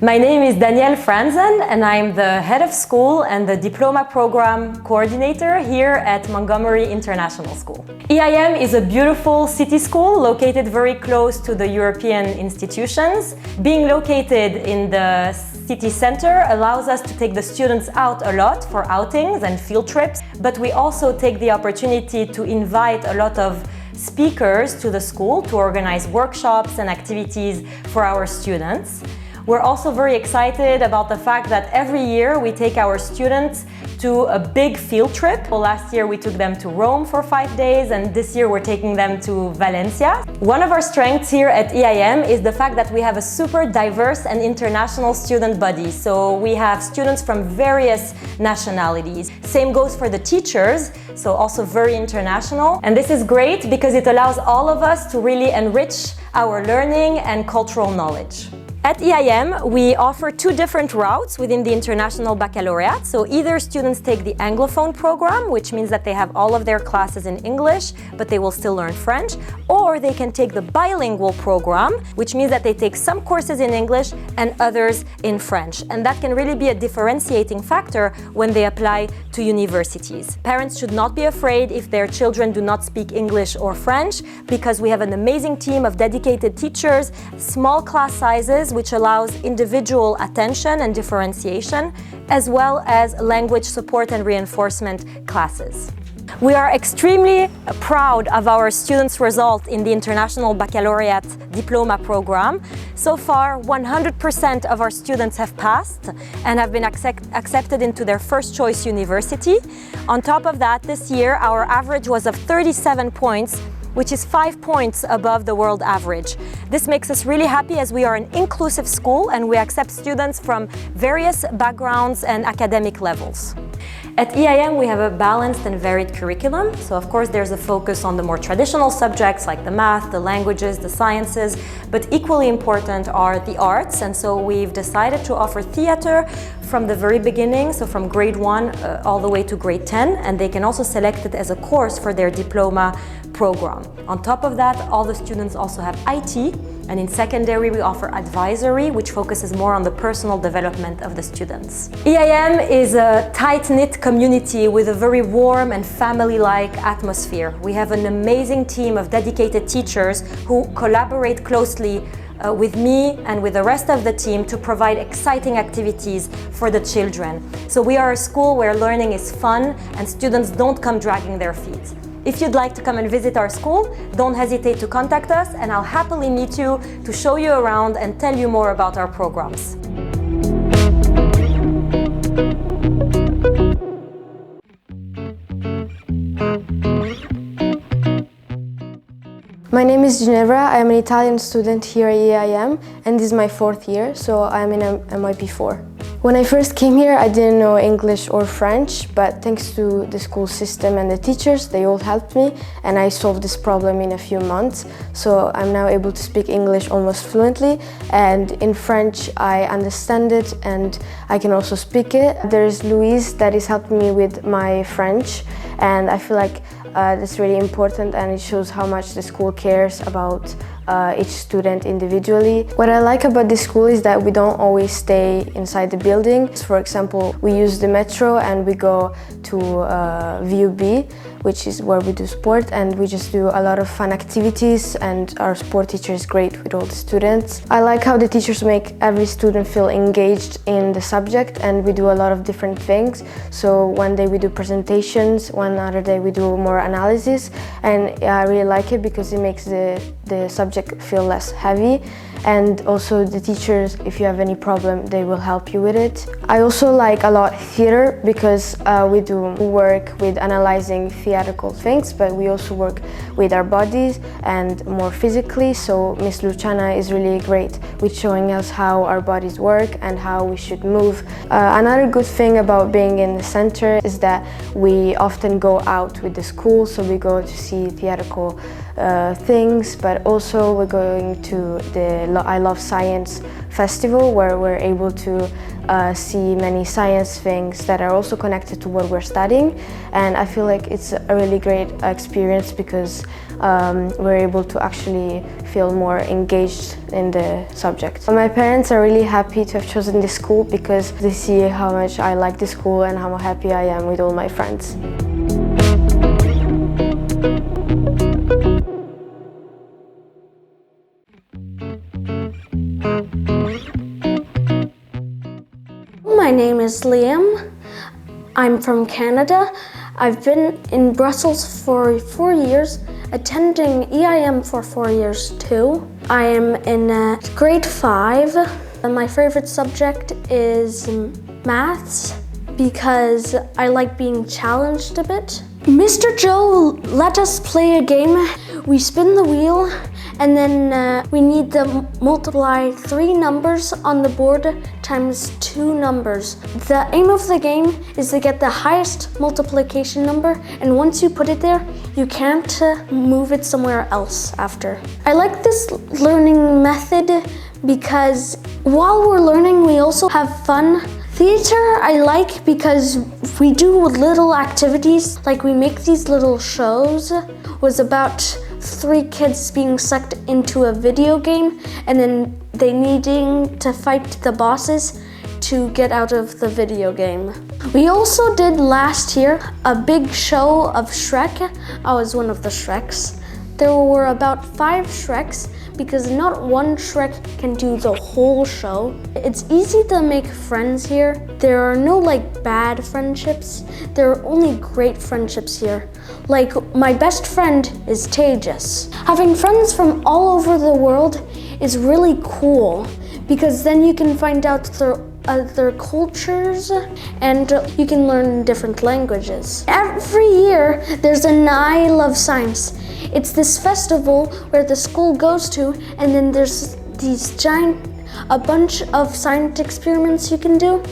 My name is Danielle Franzen and I'm the head of school and the diploma program coordinator here at Montgomery International School. EIM is a beautiful city school located very close to the European institutions. Being located in the city center allows us to take the students out a lot for outings and field trips, but we also take the opportunity to invite a lot of speakers to the school to organize workshops and activities for our students. We're also very excited about the fact that every year we take our students to a big field trip. Well, last year we took them to Rome for 5 days, and this year we're taking them to Valencia. One of our strengths here at EIM is the fact that we have a super diverse and international student body. So we have students from various nationalities. Same goes for the teachers, so also very international. And this is great because it allows all of us to really enrich our learning and cultural knowledge. At EIM, we offer two different routes within the International Baccalaureate. So either students take the Anglophone program, which means that they have all of their classes in English, but they will still learn French, or they can take the bilingual program, which means that they take some courses in English and others in French. And that can really be a differentiating factor when they apply to universities. Parents should not be afraid if their children do not speak English or French, because we have an amazing team of dedicated teachers, small class sizes, which allows individual attention and differentiation, as well as language support and reinforcement classes. We are extremely proud of our students' result in the International Baccalaureate Diploma program. So far, 100% of our students have passed and have been accepted into their first choice university. On top of that, this year, our average was of 37 points, which is 5 points above the world average. This makes us really happy as we are an inclusive school and we accept students from various backgrounds and academic levels. At EIM, we have a balanced and varied curriculum. So of course, there's a focus on the more traditional subjects like the math, the languages, the sciences, but equally important are the arts. And so we've decided to offer theater from the very beginning, so from grade 1 all the way to grade 10, and they can also select it as a course for their diploma program. On top of that, all the students also have IT, and in secondary we offer advisory, which focuses more on the personal development of the students. EIM is a tight-knit community with a very warm and family-like atmosphere. We have an amazing team of dedicated teachers who collaborate closely with me and with the rest of the team to provide exciting activities for the children. So we are a school where learning is fun and students don't come dragging their feet. If you'd like to come and visit our school, don't hesitate to contact us and I'll happily meet you to show you around and tell you more about our programs. My name is Ginevra. I am an Italian student here at EIM and this is my 4th year, so I'm in MYP4. When I first came here, I didn't know English or French, but thanks to the school system and the teachers, they all helped me and I solved this problem in a few months. So I'm now able to speak English almost fluently, and in French I understand it and I can also speak it. There's Louise that is helping me with my French, and I feel like that's really important and it shows how much the school cares about each student individually. What I like about this school is that we don't always stay inside the building. For example, we use the metro and we go to VUB, which is where we do sport, and we just do a lot of fun activities, and our sport teacher is great with all the students. I like how the teachers make every student feel engaged in the subject, and we do a lot of different things. So one day we do presentations, one other day we do more analysis, and I really like it because it makes the subject feel less heavy, and also the teachers, if you have any problem, they will help you with it. I also like a lot theater because we do work with analyzing theatrical things, but we also work with our bodies and more physically. So Miss Luciana is really great with showing us how our bodies work and how we should move. Another good thing about being in the center is that we often go out with the school, so we go to see theatrical things, but also we're going to the I Love Science festival where we're able to see many science things that are also connected to what we're studying, and I feel like it's a really great experience because we're able to actually feel more engaged in the subject. My parents are really happy to have chosen this school because they see how much I like the school and how happy I am with all my friends. My name is Liam. I'm from Canada. I've been in Brussels for 4 years, attending EIM for 4 years too. I am in grade 5. And my favorite subject is maths because I like being challenged a bit. Mr. Joe let us play a game. We spin the wheel and then we need to multiply 3 numbers on the board times 2 numbers. The aim of the game is to get the highest multiplication number, and once you put it there, you can't move it somewhere else after. I like this learning method because while we're learning, we also have fun. Theater I like because we do little activities, like we make these little shows. It was about 3 kids being sucked into a video game and then they needing to fight the bosses to get out of the video game. We also did last year a big show of Shrek. I was one of the Shreks. There were about 5 Shreks because not one Shrek can do the whole show. It's easy to make friends here. There are no bad friendships. There are only great friendships here. Like my best friend is Tejas. Having friends from all over the world is really cool because then you can find out their other cultures and you can learn different languages. Every year there's an I Love Science. It's this festival where the school goes to, and then there's a bunch of science experiments you can do.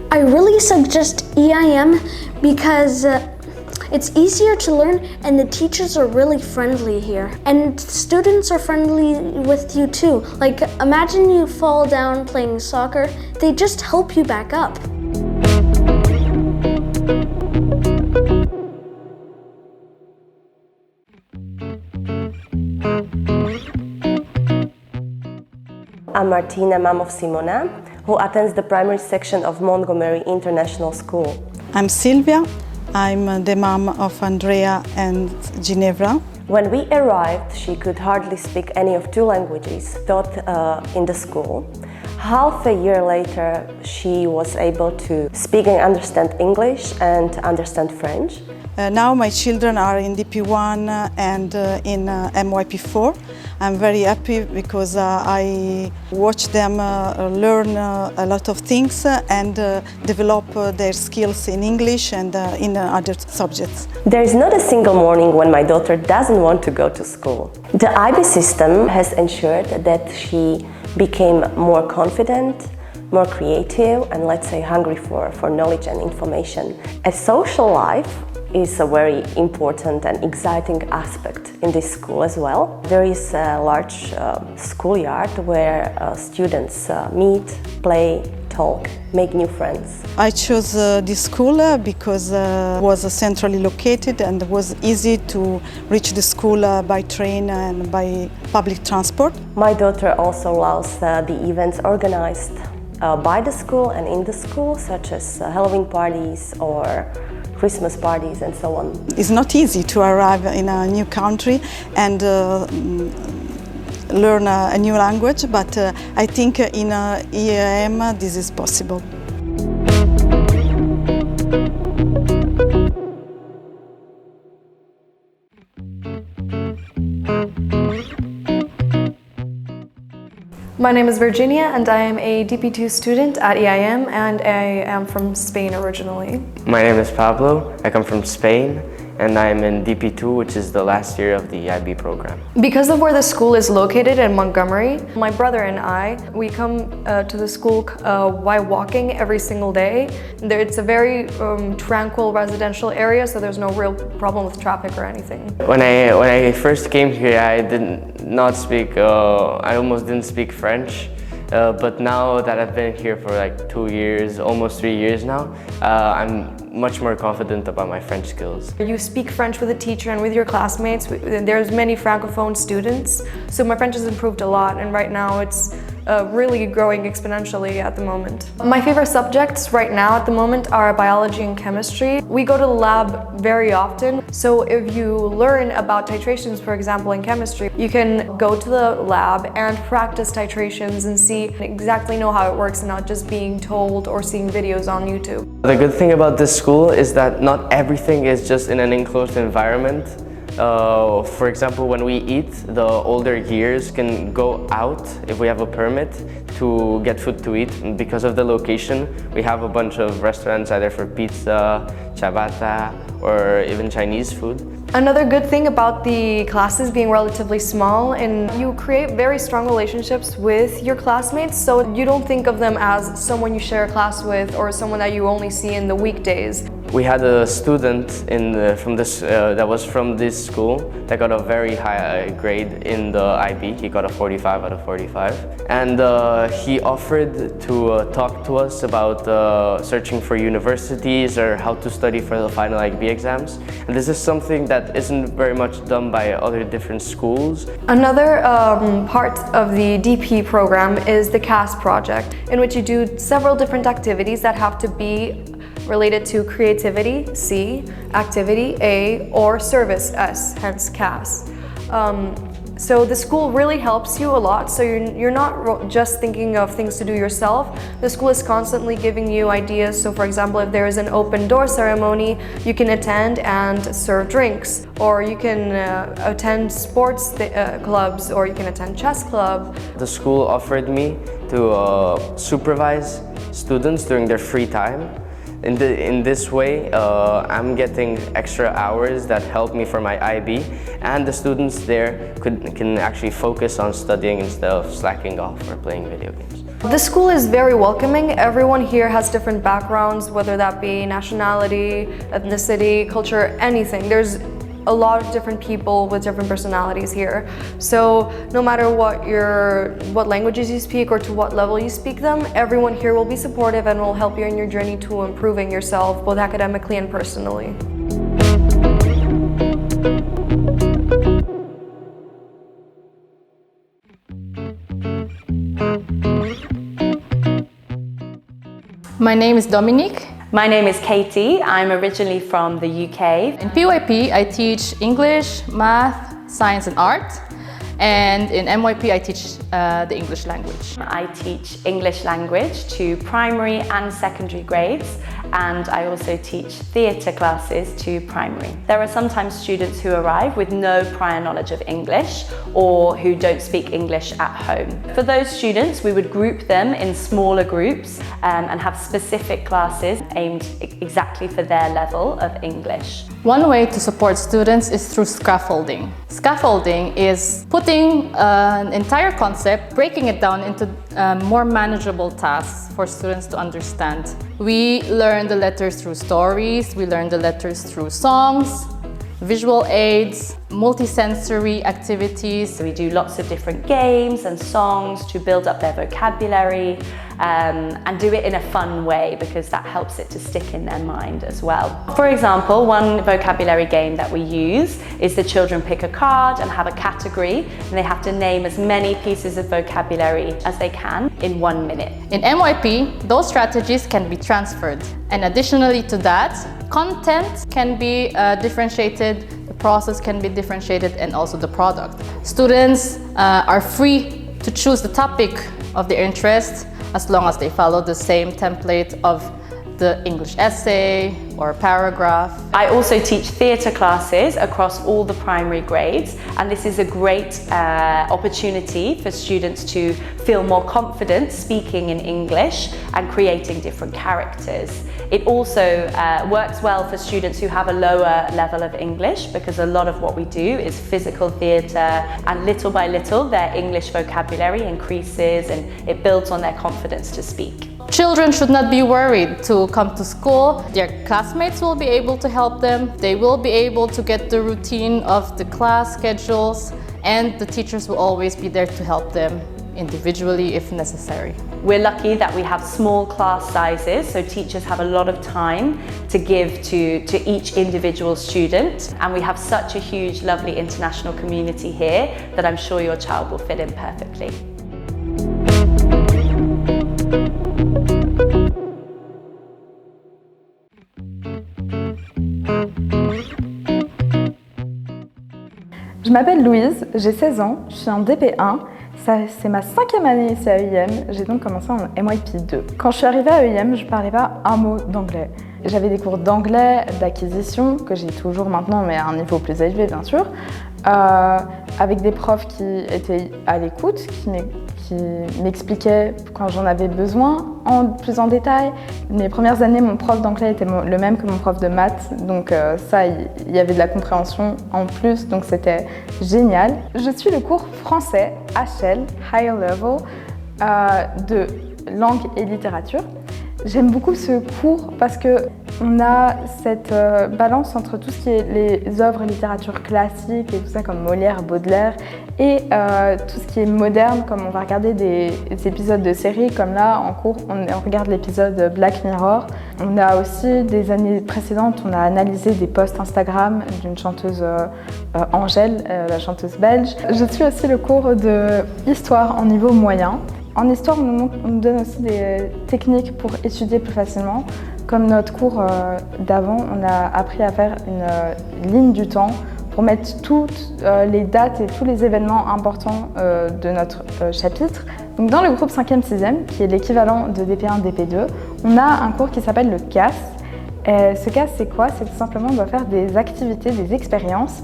I really suggest EIM because it's easier to learn and the teachers are really friendly here. And students are friendly with you too. Like imagine you fall down playing soccer, they just help you back up. I'm Martina, mom of Simona, who attends the primary section of Montgomery International School. I'm Silvia. I'm the mom of Andrea and Ginevra. When we arrived, she could hardly speak any of 2 languages taught in the school. Half a year later, she was able to speak and understand English and understand French. Now my children are in DP1 and in MYP4. I'm very happy because I watch them learn a lot of things and develop their skills in English and in other subjects. There is not a single morning when my daughter doesn't want to go to school. The IB system has ensured that she became more confident, more creative, and let's say hungry for knowledge and information. A social life is a very important and exciting aspect in this school as well. There is a large schoolyard where students meet, play, talk, make new friends. I chose this school because it was centrally located and it was easy to reach the school by train and by public transport. My daughter also loves the events organized by the school and in the school, such as Halloween parties or Christmas parties and so on. It's not easy to arrive in a new country and learn a new language, but I think in EIM this is possible. My name is Virginia and I am a DP2 student at EIM and I am from Spain originally. My name is Pablo, I come from Spain and I am in DP2, which is the last year of the IB program. Because of where the school is located in Montgomery, my brother and I, we come to the school by walking every single day. It's a very tranquil residential area, so there's no real problem with traffic or anything. When I first came here, I did not speak, I almost didn't speak French. But now that I've been here for like 2 years, almost 3 years now, I'm much more confident about my French skills. You speak French with a teacher and with your classmates. There's many Francophone students, so my French has improved a lot, and right now it's really growing exponentially at the moment. My favorite subjects right now at the moment are biology and chemistry. We go to the lab very often, so if you learn about titrations, for example, in chemistry, you can go to the lab and practice titrations and see exactly know how it works and not just being told or seeing videos on YouTube. The good thing about this school is that not everything is just in an enclosed environment. For example, when we eat, the older years can go out if we have a permit to get food to eat. And because of the location, we have a bunch of restaurants either for pizza, ciabatta, or even Chinese food. Another good thing about the classes being relatively small, and you create very strong relationships with your classmates, so you don't think of them as someone you share a class with or someone that you only see in the weekdays. We had a student that was from this school that got a very high grade in the IB. He got a 45 out of 45. And he offered to talk to us about searching for universities or how to study for the final IB exams. And this is something that isn't very much done by other different schools. Another part of the DP program is the CAS project, in which you do several different activities that have to be related to creativity, C, activity, A, or service, S, hence CAS. So the school really helps you a lot, so you're not just thinking of things to do yourself. The school is constantly giving you ideas, so for example, if there is an open door ceremony, you can attend and serve drinks, or you can attend sports clubs, or you can attend chess club. The school offered me to supervise students during their free time. In this way, I'm getting extra hours that help me for my IB, and the students there can actually focus on studying instead of slacking off or playing video games. The school is very welcoming. Everyone here has different backgrounds, whether that be nationality, ethnicity, culture, anything. There's a lot of different people with different personalities here. So no matter what languages you speak or to what level you speak them, everyone here will be supportive and will help you in your journey to improving yourself, both academically and personally. My name is Dominique. My name is Katie. I'm originally from the UK. In PYP, I teach English, math, science and art. And in MYP, I teach the English language. I teach English language to primary and secondary grades, and I also teach theatre classes to primary. There are sometimes students who arrive with no prior knowledge of English or who don't speak English at home. For those students, we would group them in smaller groups and have specific classes aimed exactly for their level of English. One way to support students is through scaffolding. Scaffolding is putting an entire concept, breaking it down into more manageable tasks for students to understand. We learn the letters through stories, we learn the letters through songs, visual aids, multisensory activities. We do lots of different games and songs to build up their vocabulary and do it in a fun way, because that helps it to stick in their mind as well. For example, one vocabulary game that we use is the children pick a card and have a category, and they have to name as many pieces of vocabulary as they can in 1 minute. In MYP, those strategies can be transferred. And additionally to that, content can be differentiated, the process can be differentiated, and also the product. Students are free to choose the topic of their interest as long as they follow the same template of the English essay or paragraph. I also teach theatre classes across all the primary grades, and this is a great opportunity for students to feel more confident speaking in English and creating different characters. It also works well for students who have a lower level of English, because a lot of what we do is physical theatre, and little by little their English vocabulary increases and it builds on their confidence to speak. Children should not be worried to come to school. Their classmates will be able to help them. They will be able to get the routine of the class schedules, and the teachers will always be there to help them individually if necessary. We're lucky that we have small class sizes, so teachers have a lot of time to give to each individual student, and we have such a huge, lovely international community here that I'm sure your child will fit in perfectly. Je m'appelle Louise, j'ai 16 ans, je suis en DP1, c'est ma 5e année ici à EIM, j'ai donc commencé en MYP 2. Quand je suis arrivée à EIM, je ne parlais pas un mot d'anglais. J'avais des cours d'anglais, d'acquisition, que j'ai toujours maintenant, mais à un niveau plus élevé bien sûr, avec des profs qui étaient à l'écoute, qui m'expliquaient quand j'en avais besoin, plus en détail. Mes premières années, mon prof d'anglais était le même que mon prof de maths, donc ça, il y avait de la compréhension en plus, donc c'était génial. Je suis le cours français HL, Higher Level, de langue et littérature. J'aime beaucoup ce cours parce qu'on a cette balance entre tout ce qui est les œuvres littérature classiques et tout ça comme Molière, Baudelaire et tout ce qui est moderne, comme on va regarder des épisodes de séries, comme là en cours on regarde l'épisode Black Mirror. On a aussi des années précédentes, on a analysé des posts Instagram d'une chanteuse Angèle, la chanteuse belge. Je suis aussi le cours de histoire en niveau moyen. En histoire, on nous donne aussi des techniques pour étudier plus facilement. Comme notre cours d'avant, on a appris à faire une ligne du temps pour mettre toutes les dates et tous les événements importants de notre chapitre. Donc dans le groupe 5e, 6e, qui est l'équivalent de DP1, DP2, on a un cours qui s'appelle le CAS. Ce CAS, c'est quoi? C'est tout simplement, on doit faire des activités, des expériences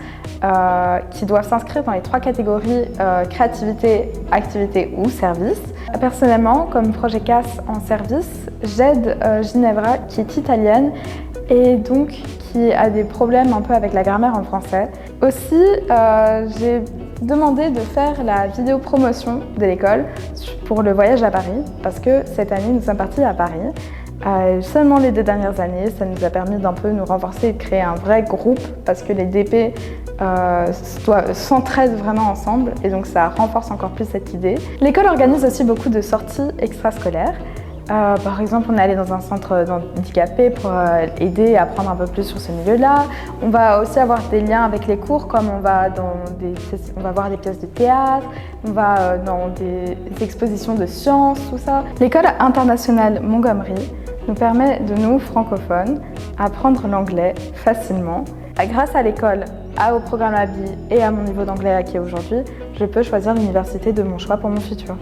qui doivent s'inscrire dans les 3 catégories créativité, activité ou service. Personnellement, comme projet CAS en service, j'aide Ginevra, qui est italienne et donc qui a des problèmes un peu avec la grammaire en français. Aussi, j'ai demandé de faire la vidéo promotion de l'école pour le voyage à Paris, parce que cette année, nous sommes partis à Paris. Seulement les 2 dernières années, ça nous a permis d'un peu nous renforcer et de créer un vrai groupe parce que les DP s'entraident vraiment ensemble et donc ça renforce encore plus cette idée. L'école organise aussi beaucoup de sorties extrascolaires. Par exemple, on est allé dans un centre d'handicapés pour aider à apprendre un peu plus sur ce milieu-là. On va aussi avoir des liens avec les cours, comme on va voir des pièces de théâtre, on va dans des expositions de sciences, tout ça. L'école internationale Montgomery nous permet de nous, francophones, apprendre l'anglais facilement. Grâce à l'école, au programme ABI et à mon niveau d'anglais acquis aujourd'hui, je peux choisir l'université de mon choix pour mon futur.